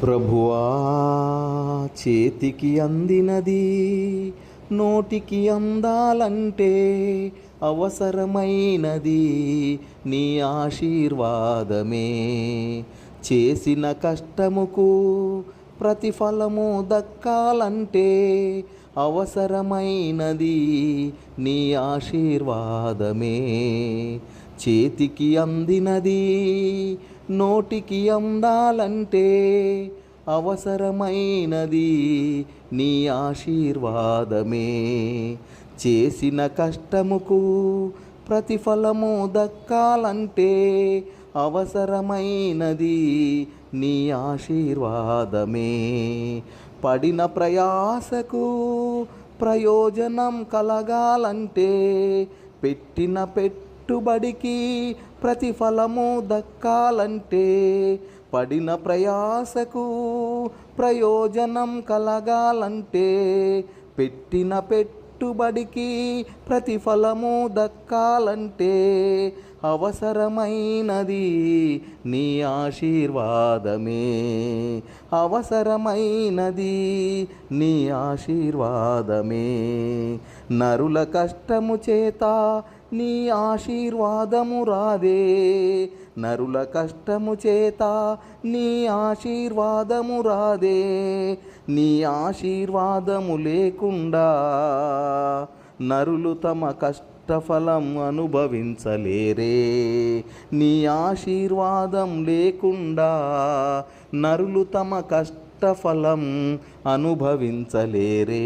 ప్రభువా, చేతికి అందినది నోటికి అందాలంటే అవసరమైనది నీ ఆశీర్వాదమే. చేసిన కష్టముకు ప్రతిఫలము దక్కాలంటే అవసరమైనది నీ ఆశీర్వాదమే. చేతికి అందినది నోటికి అందాలంటే అవసరమైనది నీ ఆశీర్వాదమే. చేసిన కష్టముకు ప్రతిఫలము దక్కాలంటే అవసరమైనది నీ ఆశీర్వాదమే. పడిన ప్రయాసకు ప్రయోజనం కలగాలంటే పెట్టిన పెట్టుబడికి ప్రతిఫలము దక్కాలంటే పడిన ప్రయాసకు ప్రయోజనం కలగాలంటే పెట్టిన పెట్టుబడికి ప్రతిఫలము దక్కాలంటే అవసరమైనది నీ ఆశీర్వాదమే. అవసరమైనది నీ ఆశీర్వాదమే. నరుల కష్టము చేత నీ ఆశీర్వాదము రాదే. నరుల కష్టము చేత నీ ఆశీర్వాదము రాదే. నీ ఆశీర్వాదము లేకుండా నరులు తమ కష్టఫలం అనుభవించలేరే. నీ ఆశీర్వాదం లేకుండా నరులు తమ కష్టఫలం అనుభవించలేరే.